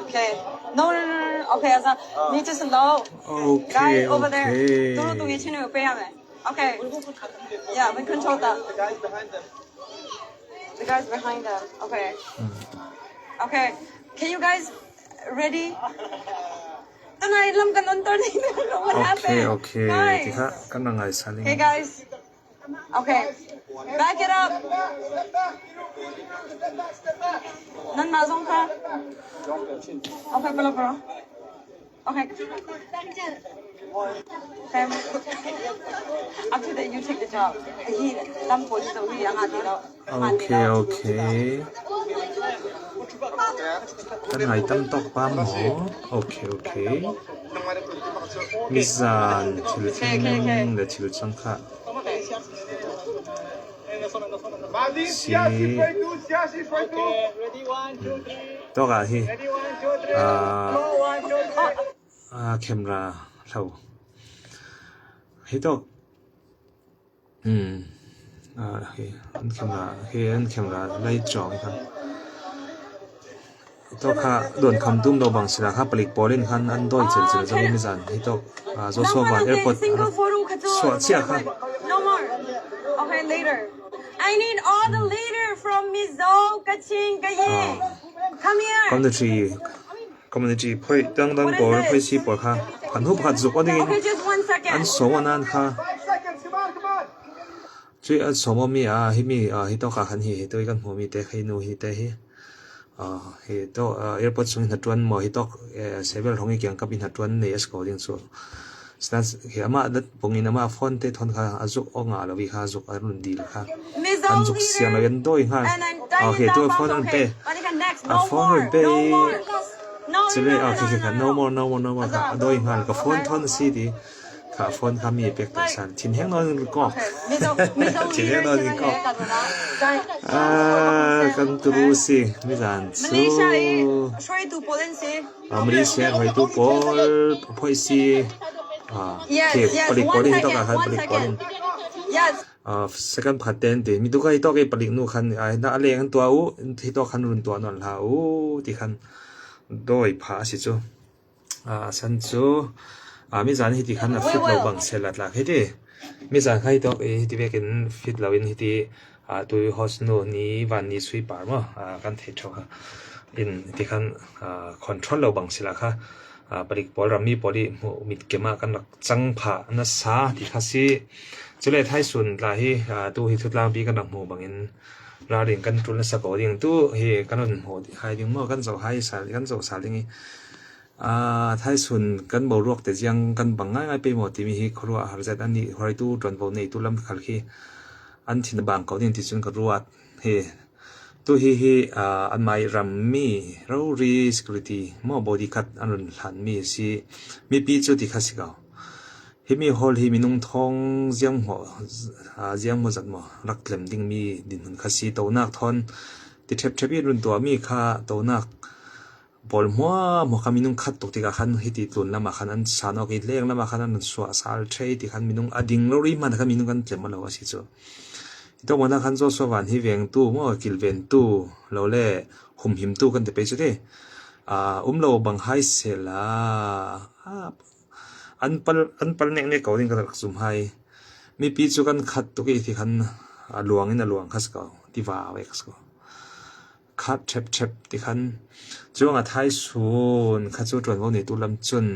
Okay. No. Okay, as need to slow. Okay. Guys over there. တူရချင်းတွေကိုပေးရမယ်. Okay. Yeah, we control that. The guys behind them. Okay. Okay. Can you guys ready? Tonight, alam ka nun, Tony. What happened? Okay. Guys. Tika, kanang ay saling. Hey, guys. Okay. Back it up. Nan mazong ka? Okay, bro. Okay. After that, you take the job. He, lam police, we ang ati daw. Okay. Kan ay tamtok pa mo. Okay. Misan, chilchang, le chilchang ka. Si to ga hi camera thau hi to hi camera lai chong kan to kha don kham tum do bang sila kha palik polin khan an doi chel jang mi zan hi to zo so van airport so chia kha No more. Okay, later. I need all the leader from Mizo, Kaching, Kayin. Come here. Community phoi tang bor phoi si por kha phan hu phat zu oding Okay, just 1 second. an so anan kha chui a so mo mi a hi mi hi to kha khan hi to kan ho mi te khai no hi te hi hi to airport sung na tuan mo hi to several hongi kyang kapin na tuan ne es ko ding so stans hi ama dat pongin ama phone te thon kha azuk onga lo wi kha azuk arun dil kha anjuk siang la gen doi ha okay to phone an pe phone pe chile okay ka no more ka doi ha ka phone thon si di ka phone ka mi pek ta san thin heng non ko thin heng non ko kan tru si mi zan Malaysia sorry to Polensi. Malaysia hoi tu pol phoi si Yes, palik polin to ka han 1 palik second. polin Yes. second patent te mi tu kai to ke palik nu khan ai na aleng tua u thi to khan run tua non la u ti khan doi pha si chu san chu mi zan hi ti khan na fit lo bang selat la he ti mi zan khai to e ti be ken fit lo in hi ti tu host no ni van ni sui par mo kan the tho in ti khan control lo bang sila kha palik pol rami poli mit kema kan chang pha na sa ti khasi chule thai sun la hi tu hi thutlang bi kan mo bangin la ring kan tul na sa ko ding tu hi kanon ho hai ding mo kan zo hai sa kan zo sa ding thai sun kan bo ruak te jiang kan bangai ngai pe mo ti mi hi khruwa har zat ani hoi tu tron bo nei tu lam khal khi an thin bang ko ding ti chun ka ruat he tu hi an mai ram mi ro ri security mo body cut anun hlan mi si mi pi chu ti khasi ga hi mi hol hi minung thong jiang mo zat mo rak tlem ding mi din hun khasi to nak thon ti thep run to mi kha to nak bol mo kaminung khat tok ti ka khan hi ti tlun lama khan an sano ki leng lama khan an swa sal thei ti khan minung ading lo ri man kha minung kan tlem lo si chu to mona khan zo so wan hi veng tu mo kilven tu lo le hum him tu kan te pe chu de lo bang hai se la an pal nek ne ko ding ka zum hai mi pi chu kan khat to ki thi khan luang khas ka ti wa we khas ko khat chep ti khan chuanga thai sun kha chu tron bo nei tu lam chun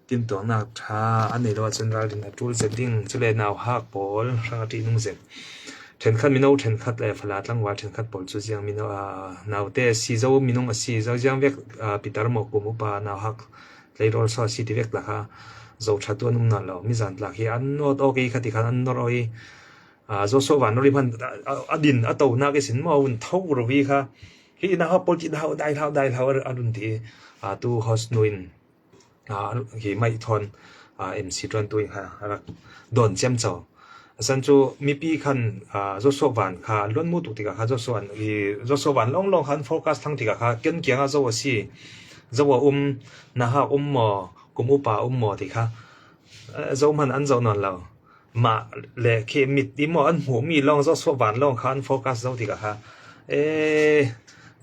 tim to na tha an nei lo chun ra din atul setting chule naw hak pol ranga ti nung zen then khan mino then khat le phala tlang wa then khat pol chu jiang mino naw te si zo minung si zo jiang vek pitar mo ko mu pa naw hak le rol so si ti vek la kha zo thatu num na lo mi zan la hi an not okay khati khan an no roi zo so van ri phan adin ato na ke sin mo un thau ro wi kha hi na ha pol ti dai hau arun ti tu host nuin hi mai thon MC tron tu ha don chem chaw san chu mi pi khan zo so van kha lon mu tu ti ka kha zo so van long khan focus thang ti ka kha ken kyang zo si zo na ha mo kum upa mo ti kha zo man an zo non lo ma le ke mit ti mo an hu mi long zo so van long khan focus zo ti ka kha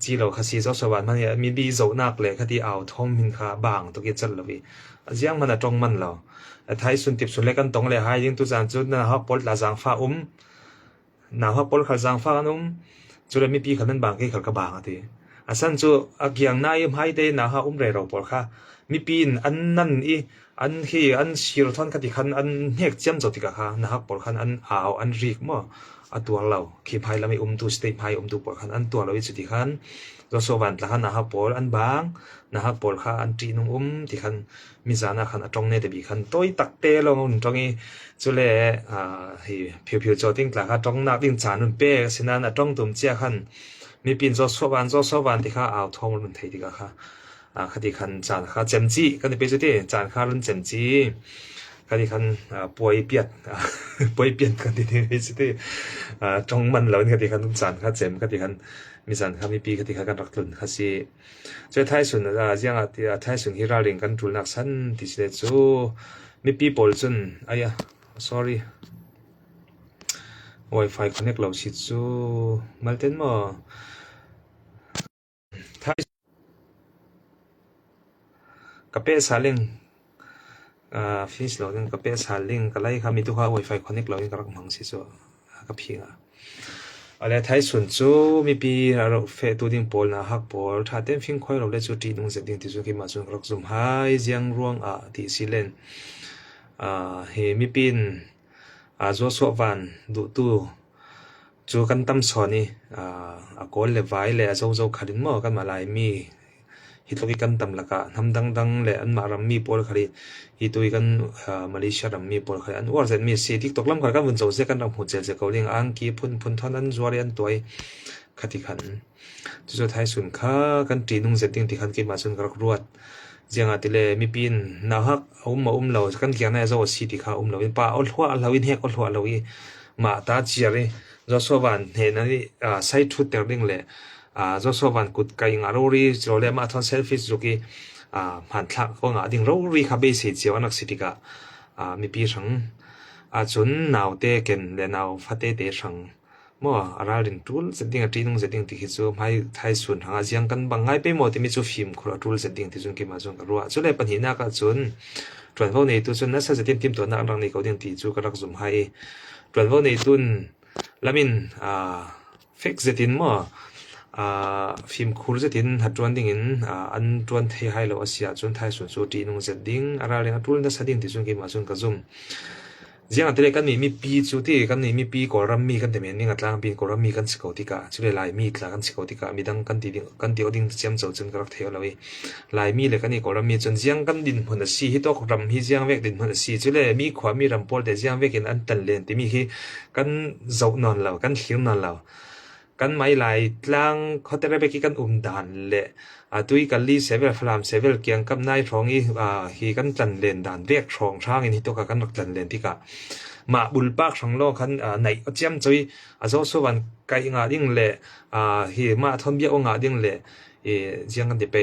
จีเราคัสีเจ้าสวรรค์มันเนี่ยมีบีโซนักเลยคดีเอาทอมมินคาบางตัวเกจัลลวีเจียงมันตรงมันเราไทยสุนติบสุนเล็กกันตรงเลยหายยิงตุจานจุดนะฮะปอลลาจางฟ้านะฮะปอลขัดจางฟ้าจุดมีปีขันนั้นบางกี่ขัดกระบางทีสันจูอักยังนายให้ได้นะฮะเรเราปอลค่ะมีปีนอันนั้นอันที่อันชีรทอนคดีขันอันเฮกเจียมจดที่กะค่ะนะฮะปอลขันอันเอาอันริกมั่วตัวเราขีพายเราไม่ตัวสเตปพายตัวปอลขันอันตัวเราจุดที่ขันตัวสวรรค์ละขันนะฮะปอลอันบางนะฮะปอลขันอันจีนุ่มที่ขันมีจานะขันตรงเนตบีขันตัวตักเตลงตรงนี้จุเล่ผิวๆจอดติ้งละขันตรงนักติ้งจานุนเป้สินันตรงตุ่มเจ้าขันมีปีนจอสวรรค์ที่ข้าเอาทองมันเทดีกะค่ะคดีขันจานข้าเจมจีกันไปจุดที่จานข้าลุ้นเจมจีคดีขันป่วยเปียดกันที่ไปจุดที่จงมันแล้วคดีขันจานข้าเจมคดีขันมีจานข้ามีปีคดีขันกันรักลุ่นข้าสิช่วยไทยส่วนยังไทยส่วนที่เราเรียนกันจุลนักสันที่สุดจูมีปีปอลจุนsorry Wi-Fi connect เราสิจูมาเต้นมั้ไทยกับเป้ซาลิงฟิชเราเนี่ยกับเป้ซาลิงก็ไล่ค่ะมีตัว Wi-Fi connect เราเนี่ยก็รักมังสิจูกับพี่อะไรไทยส่วนจูมีปีเราเฟตัวดิ่งปอลนะฮักปอลถ้าเต้นฟิงค่อยเราเล่นจูตีนุ่งเสด็จที่จูกิมาจูรักจุ่มหายเจียงร่วงที่สิเลนเฮมีปีนจัวสววันดูตู้จูกันตั้มสอนี่กอลเลวายเลยเจ้าขัดินมั่วกันมาลายมีฮิตลุกิกันตั้มละกะทำดังเลยอันมารัมมีปอลขัดิฮิตุยกันมาเลเซียรัมมีปอลขัดิอันว่าจะมีเสียที่ตกล้ำกันกันบนโจเซกันรัมหัวเจลเจเขาเลี้ยงอังกีพุ่นทอนอันจวรีอันตัวขัดิขันจุดท้ายสุนข้ากันตีนุ่งเสด็จที่ขันกิมาสุนกระรวดเจียงติเลมีปีนนาฮักเรากันเขียนในเจ้าสีที่เขาเราเป็นป่าอัลหัวเราอินเฮกอัลหัวเราอีมาตาเจียร์จอสวรรค์เห็นนี่ใส่ชุดเตอร์ลิงเลยจอสวรรค์กุดไก่งาโรรีจอเลมาทอนเซลฟี่จุกี้ผ่านทักก็งาดิ่งโรรีขับเบสิเจียวนักสิติกามีปีสังจุนนาวเตกันและนาวฟัตเตเตสังมั่วอะไรดินทูลเสด็จที่นุ่งเสด็จที่คิดจูไม่ไทยส่วนทางอาเซียนกันบางไงไปหมดที่มีจูฟิล์มคุระทูลเสด็จที่จุนกิมาจุนกรัวจุเลยปัญหาหนักจุนตรวจว่าในตัวจุนนั้นเสด็จที่ตัวนักรังในเขาเดียงที่จูกระดักจุ่มให้ตรวจว่าในตุนแล้วมินฟิกเสด็จมั่วฟิล์มคุระเสด็จหัดจวนดิ่งอันจวนที่ให้เราอาเซียจุนไทยส่วนจูที่นุ่งเสด็จอะไรเรื่องทูลนั้นเสด็จที่จุนกิมาจุนกระจุ่มเจียงแต่เล็กกันมีปีจุดที่กันมีปีกอรัมมีกันแต่เมียนี่กันล่างปีกอรัมมีกันสกอติกาจุดเลยลายมีกลางกันสกอติกามีดังกันตีอดิ่งเจียมเจ้าจนกระเทียเราเลยลายมีเลยกันนี่กอรัมมีจนเจียงกันดินพนสีฮิตอกรัมฮิเจียงเวกดินพนสีจุดเลยมีความมีรำพอลแต่เจียงเวกินอันตันเลนที่มีที่กันเจ้านอนเรากันหิวนอนเรากันไม่ลายกลางเขาแต่ละไปกี่กันด่านเละตุยกันลีเซเวลฟลามเซเวลเกียงกับนายทองฮีกันจันเลนด่านเรียกทองช่างอินที่ตัวกันนักจันเลนที่กะมาบุลปากสังโลกันในเจียมจุยโจสวรรค์ไก่งาดิ่งเละฮีมาทอนเบี้ยงาดิ่งเละเจียงกันเดไป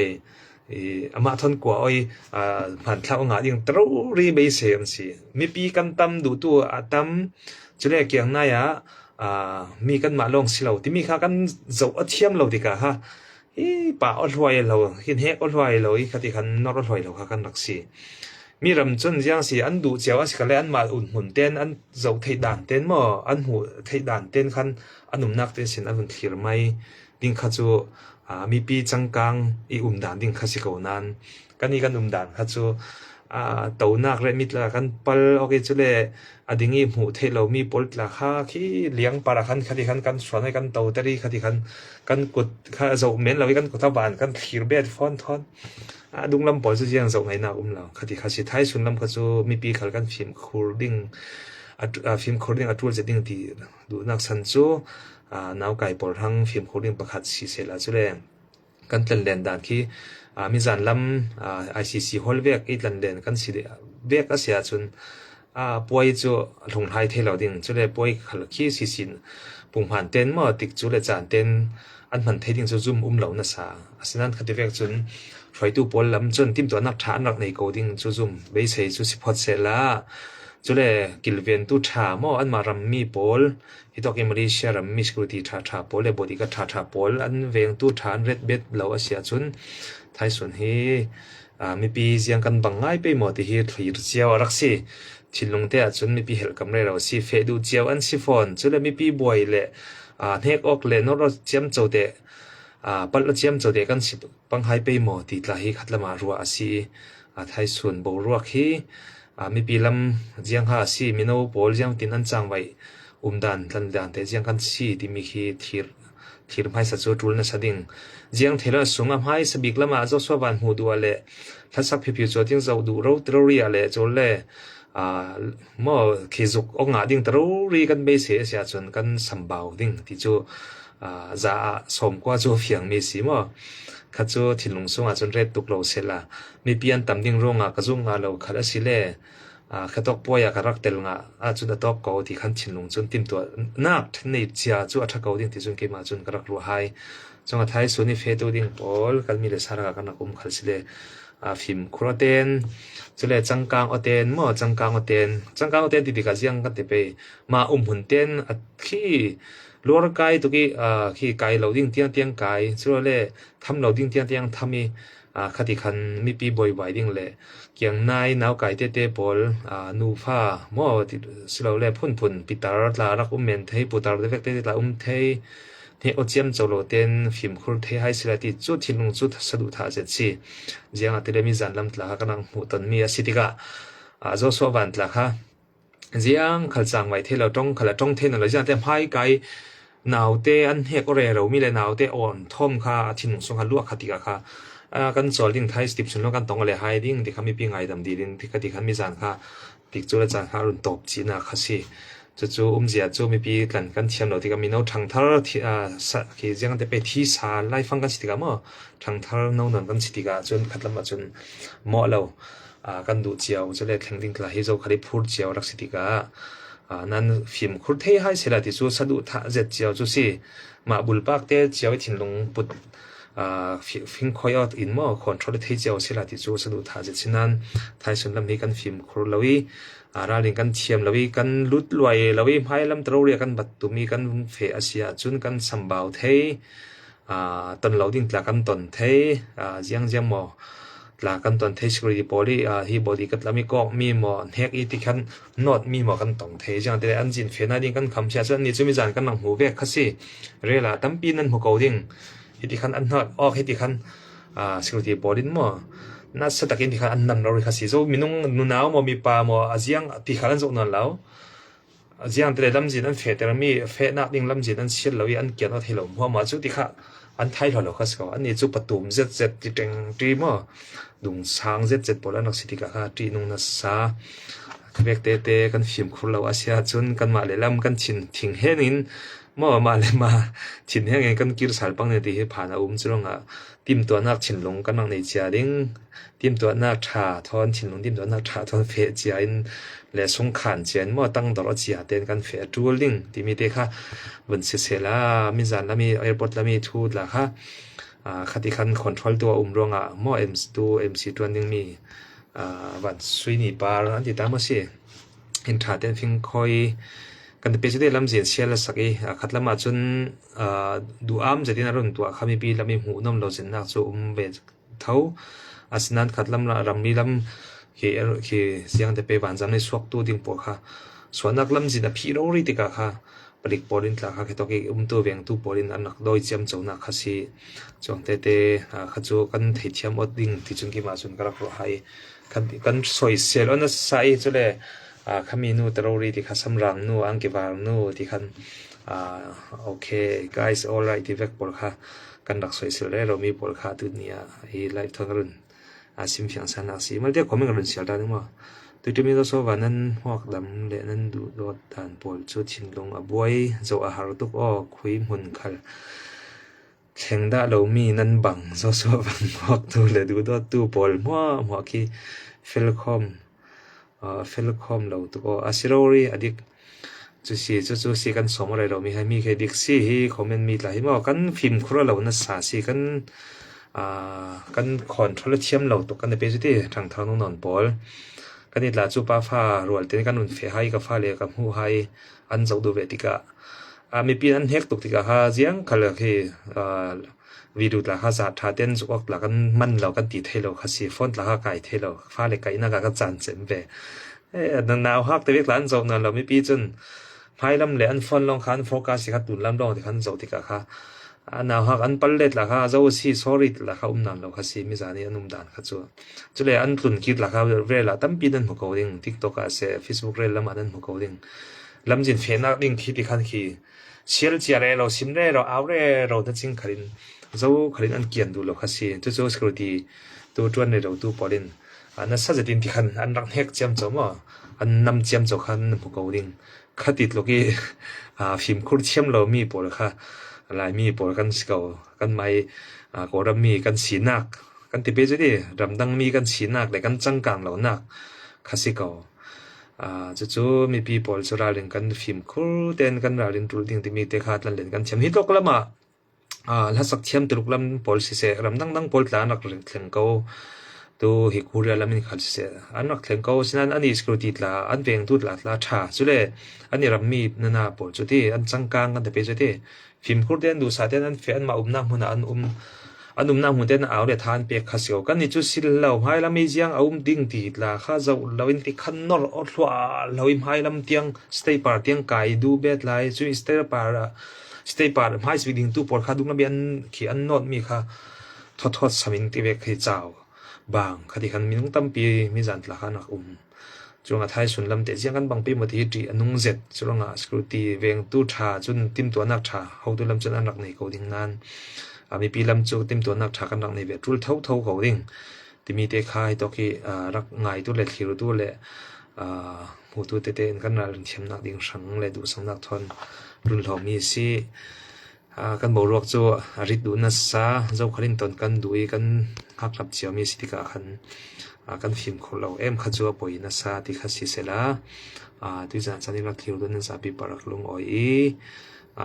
มาทอนกว่าผ่านเท้างาดิ่งตรูรีไปเสียมสิมีปีกันตั้มดูตัวตั้มจุเลเกียงนายมีกันมาลงสิเราที่มีข้ากันเจ้าเทียมเราดีกะฮะป่าอดรวยเราหินเฮกอดรวยเราคดีขันนอรดรวยเราข้ากันรักสีมีรำจนยังสิอันดูเจ้าสิกะเลอันมาอุ่นหุ่นเต้นอันเจ้าไทยด่านเต้นมั่วอันหูไทยด่านเต้นขันอันนุ่มนักเต้นสินอันหุ่นขีรไม่ดิ่งข้าจูมีปีจังกังด่านดิ่งข้าสิเกานันกันนี่กันด่านข้าจูตัวนักเรมิตละกันปลโอเคจุเลดิ่งหูเทเรามีปลละข้าขี้เลี้ยงปลาขันคดีขันกันสวนให้กันตัวตรีคดีขันกันกดข้าเจ้าเม้นเรากันกดทับบานกันขีรเบ็ดฟอนทอนดุงลำปอจะยังส่งให้นาเราคดีข้าสิท้ายสุดลำข้าจูมีปีขันกันฟิล์มคูลดิ้งฟิล์มคูลดิ้งตัวจะดิ้งที่ดูนักสันจูนาวไก่ปอลทั้งฟิล์มคูลดิ้งประคัดสีเสละจุเลกันเล่นด่านที่มีจานลำICC ฮอลเวกอีลันเดนกันสิเวกก็เสียจนป่วยจูลงไทยเทเราดิ่งจุเลยป่วยขลักขี้สิสินปุ่งผ่านเต้นมั่วติดจุเลยจานเต้นอันมันเทดิ่งจุ่มเหล่านัสาฉะนั้นคดีเวกจนถอยตู้ปอลลำจนทิมตัวนักฐานนักในโกดิ่งจุ่มไปใส่จุสิพอดเสร็จละ จุเลกิลเวนตุชาหมออันมารัมมีโปลฮิตอกอิมาเลเซียรัมมีสกุติชาโปลเลบอดีก็ชาโปลอันเวงตุชานเรดเบ็ดเหล่าอาเซียจุนไทยส่วนฮีมีปีเสียงกันบังง่ายไปหมดที่ฮีถือเจียวรักสิชิลงเตะจุนมีปีเฮลกำไรเราสิเฟดูเจียวอันสิฟอนจุเลมีปีบวยเละเฮกออกเละนอร์เจียมโจเตปัลละเจียมโจเตกันสิบังหายไปหมดที่ลาฮีขัดละมารัวอาศิไทยส่วนโบรัวฮีมีปีลำเจียงหาสิมิโนโปลเจียงตินอันจังไว้ดันลันดันแต่เจียงกันสิที่มีฮีทีรไม่สัจจุลนะสดิ่งเจียงเทเลสุงให้สบิกละมาเจ้าสวรรค์หูดัวเละถ้าสักพิพิธจริงจะดูเราตรีอะไรจนเละมอคิจุกองอาดิ่งตรีกันไม่เสียเสียจนกันสัมบาวดิ่งที่จูจะสมกว่าจูเฟียงมีสิมอข้าจูถิ่นลงสุงอาจนเร็ดตุกเราเสละมีเพียงตำดิ่งรงกระจุงเราขัดสิเล่ข้าตอกป่วยกรักเตลงจุดตอกเกาที่ขันถิ่นลงจนติมตัวนักในเจ้าจูอัฐเกาดิ่งที่จนเกี่ยมาจนกรักรัวหายจงไทยส่วนนี้เฟตัวดิ่งปอลกันมีเลสาระกันนักขัดสิเล่ฟิมครัวเตนจะเล่จังกางอเตนมอจังกางอเตนที่ดิกาเจียงกันเตไปมาหุ่นเตนขี้ลัวกายตุกี้ขี้กายเราดิ่งเตียงกายสุดเลยทำเราดิ่งเตียงทำมีขัดขันมีปีบ่อยไว้ดิ่งเลยเกี่ยงนายนาวกายเตปอลนูฟ้ามอสุดเลยพุ่นปิตาร์ลารักเมนเทปุตาร์เดเวกเตลาเทเนี่ยอเจียมโจโลเตนฟิมครูเทให้สิลาติจุดที่ลงจุดสะดุดท่าเจ็ดสิเจียงอัตเลมิจันลำตลากันนังหูตันมีสิติกาโจสวันตลาค่ะเจียงขัดจังไว้เทเราต้องขัดจ้องเทนเราจะเต็มให้ไกหนาวเตอันเฮกเรเรามีเลยหนาวเตอ่อนท่อมค่ะที่ลงสงขัดลวกขัดติกาค่ะกันสอนดิ้งไทยสติปชนลกันตองอะไรให้ดิ้งที่เขามีปีไงดำดีดิ้งที่ขัดที่เขามีจันค่ะติดจุดจันค่ะรุ่นตบจีน่าค่ะสิจู่เจียจู่มีปีกันเทียมเราที่ก็มีน้องทางทาร์ที่คือยังได้ไปที่สาไล่ฟังกันสิติกามั้งทางทาร์น้องนนกันสิติกาจนขัดละมาจนเหมาะเรากันดูเจียวจะเล่นแข่งดิ้งกลายให้เราขัดพูดเจียวรักสิติกานั้นฟิล์มคุดเทให้เสร็จแล้วที่จู่สะดุดท่าเจ็ดเจียวจู่สิมาบุลปากเตเจียวทิ้งลงปุดฟิงคอยอินมั้งคอนโทรลเทเจียวเสร็จแล้วที่จู่สะดุดท่าเจ็ดฉะนั้นไทยส่วนลำนี้กันฟิล์มคุดเราอีราลิงกันเทียมลวีกันลุดลอยลวีพายลำตรเรียกันบัดตุมีกันเฟอเซียจุนกันสัมบาวเทตนเหล่าดิ้งตลากันตนเทยังหมอตลากันตนเทสกรีบอดี้ฮีบอดี้กันลำมีก็มีหมอเฮกอีที่กันนอดมีหมอกันตงเทจังแต่อันจินเฟน่าดิ้งกันคำเชื่อจนนี่จะมีจานกันหนังหูเวกคัสซี่เรล่าตั้มปีนั้นหัวเกาดิ้งอีที่กันอันนอดออกอีที่กันสกรีบอดี้หมอน่าสตักอินที่เขาอันนั้นเราเลยค่ะสิโซมินุ่งนุนาวมอมีปามออาเจียงที่เขาเล่นโซนแล้วอาเจียงแต่ลำจีนั้นเฟแต่ละมีเฟนักดิ้งลำจีนั้นเชื่อเราอันเกี่ยวกับที่เราหัวมาจุดที่เขาอันไทยเราค่ะสิเขาอันนี้จุดประตูเจ็ดที่เต็งที่มอดุงสางเจ็ดปอลนักสิติกาที่นุ่งนัสซาเวกเตกันฟิล์มคุณเราอาเซียจนกันมาเลยลำกันชินทิ้งเฮนินมอมาเลยมาชินเฮงกันกิรสารปังเนี่ยที่ผ่านจุดงติมตัวนักชินลงกันนังในเจียดิ้งติมตัวนักชาทอนชินลงติมตัวนักชาทอนเฟเจียนและสงขานเจียนมอตั้งตลอดเจียเต้นกันเฟจูลิงที่มีเด็กค่ะบนเสลามีจานละมีแอร์พอร์ตละมีทูดละค่ะขัดที่คันคอนโทรลตัวรองมอMC ตัวนึงมีวันสุยนีปาร์อันที่ตามมาสิอินทราเต้นฟิงคอยกันเป็นจุดเด่นลำเสียงเชียร์ละสักขัดละมาจนดูจะที่น่ารุ่นตัวเขามีปีละมีหูน้ำเราจะนักจูเบสเท้าอาศัยนั้นขัดลำละรำมีลำคือเสียงแต่ไปวันจำในสวกตัวดิ่งปวดค่ะส่วนนักลำจีน่ะพี่เรารีติกาค่ะผลิตปอลินตละค่ะแค่ตัวเองตัวเวียงตัวปอลินอันนักโดยเจียมเจ้านักค่ะสิจงเตขัดจูกันเทียมอดดิ่งที่จงกี่มาจนกระไรกันสวยเสียแล้วนั่นใส่จุดเลยขมีนูตรรีที่ข้าสำรังนูอังกิบาลนูที่ขันโอเค guys all right ที่เวกบอลค่ะกันดักสวยสุดเลยเรามีบอลค่ะตัวนี้ไลฟ์ทั้งรุ่นซิมเฟียงสันนักสิมันเดี๋ยวคอมเมนต์รุ่นเสียดายนึกว่าตัวที่มีตัวโซวานั้นหัวดำเด่นนั้นดูรถทานบอลชุดชิงลงบวยโจอาหารตุกอ้อคุยมุนคัลแข่งได้เรามีนั้นบังโซบังหัวตัวเลยดูตัวบอลหัวคีเฟลคอมเราตัวอาศิโรรีอดีตจุดกันสมอะไรเรามีให้มีแค่ดิกซี่คอมเมนต์มีหลายมั่วกันฟิล์มครัวเรานัสสากันคอนโทรลเชื่อมเราตัวกันในเป็นจุดที่ทางนอนบอลกัน กันนี่ละจูปาฟ้ารวลเตนกันนุนเฟให้กับฟ้าเลยกับหูให้อันเจ้าดูเวติกะมีปีนั้นเฮกตุกติกะฮาเจียงคัลเควิดูละฮาซาทาเตนจุกละกันมันเรากันติดให้เราคาสิฟอนละฮาไก่ให้เราฟ้าเลยไก่นักกันจันเซมเบนาวฮักแต่เวกหลานเจ้านั้นเรามีปีจนภายลำเหลอันฟอนลองคันโฟกัสสิคัดตุนลำลองที่คันเจ้าติกะค่ะนาวฮักอันปัลเลตละค่ะเจ้าสิสอริตละค่ะนั้นเราคาสิมิจานีอันดานค่ะจุเลยอันตุนคิดละค่ะเวลาตั้มปีนั้นหัวเขาดิ่ง TikTok อ่ะเส Facebook เรลละมานั้นหัวเขาดิ่งลำจินเฟนักดิ่งคิดที่คันขี้เชียร์เจียร์เราซิมเร่เราเอาเร่เราตัดสินครินเจ้าครินอันเกียนดูเราคาสิจุสกรูตีตัวจวนในเราตัวปอลินนั่นสัจจริงที่คันอันรักเฮกเจียมเจ้ามั่วอันนำเจียมเจ้าคันหัวเขาดิ่งขัดติดลูกี้ฟิล์มคุดเชี่ยมเรามีปวดค่ะลายมีปวดกันสเกากันไม่กอรมีกันสีนักกันติเปจดีรำดังมีกันสีนักแต่กันจังกังเรานักคาสิเกาจู่ๆมีปีปวดสุราเล่นกันฟิล์มคุดเต้นกันราเล่นตุลดิ่งที่มีเตะขาดเล่นกันเชี่ยมฮิตกละมาแล้วสักเชี่ยมตุลกลำปวดสิเสรำดังปวดหลานักเล่นเล่นเกาตัวฮิคุเรียลมินขัดเสียอันนักเล่นเขาฉะนั้นอันนี้สกรูติดละอันเวงตุดละชาสุเลยอันนี้รับมีนานาปวดจุดที่อันจังกังกันแต่เป็นจุดที่ฟิล์มคุดเดนดูสาเดนอันเฟนมาน้ำหุ่นอันน้ำหุ่นเดนเอาเดทานเปียกขัดเสียวกันนี่จุดสิเราให้ละมีเสียงดิ่งติดละข้าจะเราอินติขันนอร์อัลว่าเราอิมให้ลำเตียงสเตย์ปาร์เตียงไก่ดูเบ็ดไลจุดสเตย์ปาร์ให้สวิดิ่งตู้ปวดข้าดูนับยันขี้อันนอดมีข้าทอดสมิงที่เวกให้เจ้าบางคดีคันมีนุ่งตั้มปีมีจันทร์ละคันนักจงอาทัยสุนลำเตะเสียงกันบางปีมาที่จีนุ่งเจ็ดจงอาสกรูตีเวงตู้ชาจุนติมตัวนักชาเขาตัวลำจนอันรักในเขาดิ่งนั้นมีปีลำจูติมตัวนักชากันรักในเวทุลเท่าเขาดิ่งที่มีเตะขายตัวที่รักง่ายตัวเล็กขีรุตัวเล็กหูตัวเตะกันรักเชื่อมนักดิ่งสังเลยดูสังนักทนรุ่นหลงมีสิกันบอกรวกจัวริดดูนัสซาเจ้าขลินตนกันดูกันหักรับเชียวมีสิทธิกาขันกันฟิล์มของเราขจัวปอยนัสซาที่ขัดสิเสละตุยจานจันนิรักคิวดูนัสซาปีปารักลงอ้อย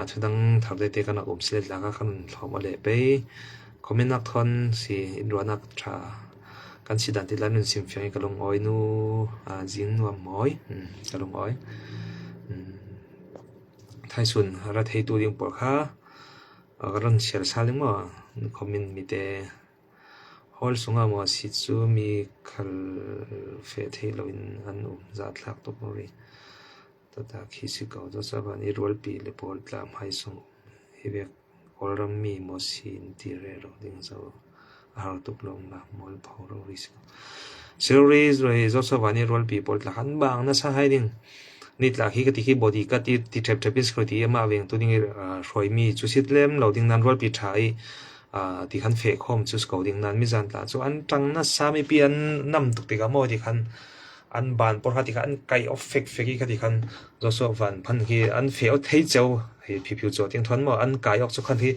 ทุดังทำได้เตกันนักอมเสล็ดละกันหอมอะไรไปคอมเมนต์นักทอนสิอินรัวนักชากันสิดันติลันนุนสิมฟิงกันลงอ้อยนูจินวมอ้อยกันลงอ้อยไทยส่วนรัฐให้ตัวเดียงปวดขา그런 시를 살린 뭐 고민 밑에 홀숭아 뭐 시주 미칼 페테일로인 안 자틀락도 보리 또다 키시가 어서바니 롤비 레폴라 마이송 히베 올람미 모신 디레로 딩서 아르톡롱라 몰 파우로리스 시리즈 레이즈 어서바니 롤비 폴라 한방나 사하이딩นี่หลักที่กติกบดีก็ที่เทปสกรูตีมาเวงตัวนี้รอยมีจุดสิเล่มเราดิ่งนั้นรอดปีไทยที่คันเฟกคอมจุดสกอดิ่งนั้นมีจันทร์ละส่วนอันจังนั้นสามีเปลี่ยนนำตุกติกามอที่คันอันบานปอร์ที่คันไกออฟเฟกที่คันตัวส่วนวันพันที่อันเฟลเทเจ้าผิวโจทย์ยังทนมาอันไกออกสุขันที่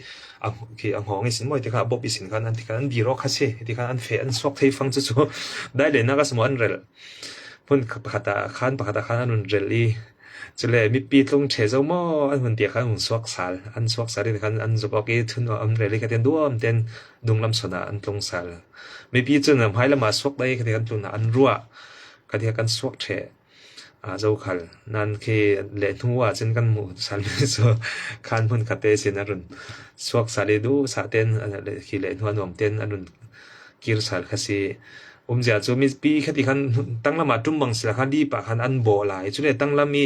อังหองไอ้สินมวยที่คันบ๊อบบี้สินคันอันที่คันบีร็อกคัสเซ่ที่คันอันเฟอันสวกที่ฟังจุดได้เลยนะก็สมอันเรลพุ่นปะตาคันอันนุนเรลลี่จะเลยมีปีตรงเชเจ้าหม้ออันหุ่นเดียคันหุ่นสวกสาลอันสวกสาลที่คันอันจุกอกทุนว่าอันเรลลี่ก็เต็นด้วมเต็นดุงลำสนาอันตรงสาลมีปีจนให้ละมาสวกได้ก็ที่คันตุนอันรัวก็ที่คันสวกเชเจ้าขันนั่นคือเล่นหัวจนกันหมู่สาลมิโซคันพุ่นขัดเตะสินอันรุนสวกสาลดูสาเต็นอันคือเล่นหัวหน่วมเต็นอันรุนกิรสาลคัสีจะจะมีปีแค่ที่คันตั้งละมาจุ่มบังเสียคันดีปะคันอันโบหลายจุดเลยตั้งละมี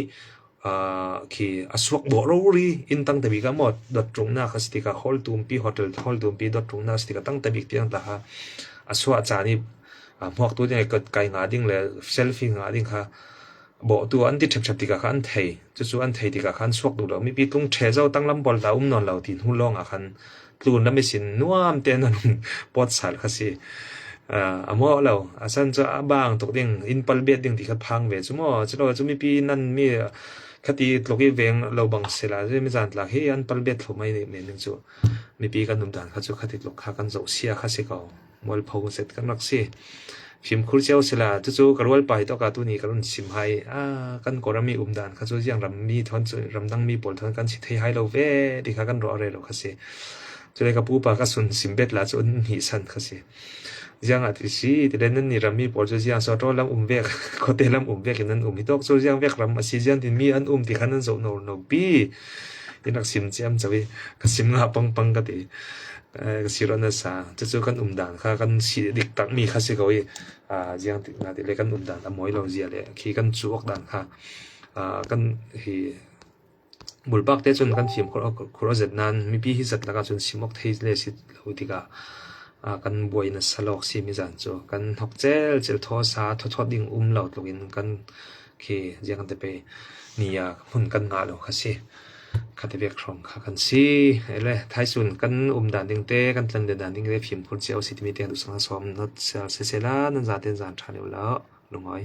คืออสวกโบโรรีอินตั้งแต่บีก็หมดดอทตรงหน้าคัสติกาฮอลตูมปีโฮเทลฮอลตูมปีดอทตรงหน้าสติกาตั้งแต่บีที่ตั้งแต่ฮะอสวกจานี่พวกตัวเนี่ยเกิดไกลงาดิ่งเลยเซลฟี่งาดิ่งค่ะบอกตัวอันที่เฉพติกาคันไทยจู่ๆอันไทยติกาคันสวกดูแล้วมีปีตรงเชเจ้าตั้งลำบอลดาวนอนเราทิ้งหุ่นล่องคันตูนแล้วไม่สินนัวมเต้นนั่นปอดสารคัสหม้อเราสันจะบางตกดิ่งอินปัลเบียดดิ่งที่ขัดพังเวจุหม้อจะเราจะมีปีนั่นมีคดีตกอีเวงเราบังเสลาจะไม่จันทร์ละเฮียนปัลเบียดเขาไม่เนี่ยนึงจู่มีปีกันนุ่มด่านเขาจะคดีตกขากันเจ้าเสียข้าศึกเขามอลพาวเสร็จกันรักสิฟิล์มคุรเจ้าเสลาจู่กระวัลไปต่อการตัวนี้กระนุ่นสิมให้กันกรามีด่านเขาจะยังรำมีทอนรำดังมีปอลทอนกันสิทธิ์ให้เราเวที่ขากันรออะไรเราข้าศึกจะได้กับผู้ปากกสุนสิมเบ็ดละจนหิสันข้าศึก yang atisi tilen ni rami por so yang so to lam vek ko te lam vek nan hi tok so yang vek ram asian tin mi an ti khanan so no bi inak sim cham chawi ka sim nga pang ka ti sirona sa chu kan dan kha kan si dik tak mi kha se goi yang ti na ti le kan dan amoi lo zia le khi kan chuak dan kha kan hi bulbak te chun kan sim khoro zet nan mi pi hi zat laka chun simok thei le si lotika kan boina salok si mi zan chu kan hok chel tho sa tho ding lo tlogin kan khi jang te pe nia hun kan na lo khasi khate bek khrom kha kan si ele thai sun kan dan ding te kan tlan de dan ding le phim phur cheu si ti mi te du sang som not sel se la nan za ten zan tha le la lungoi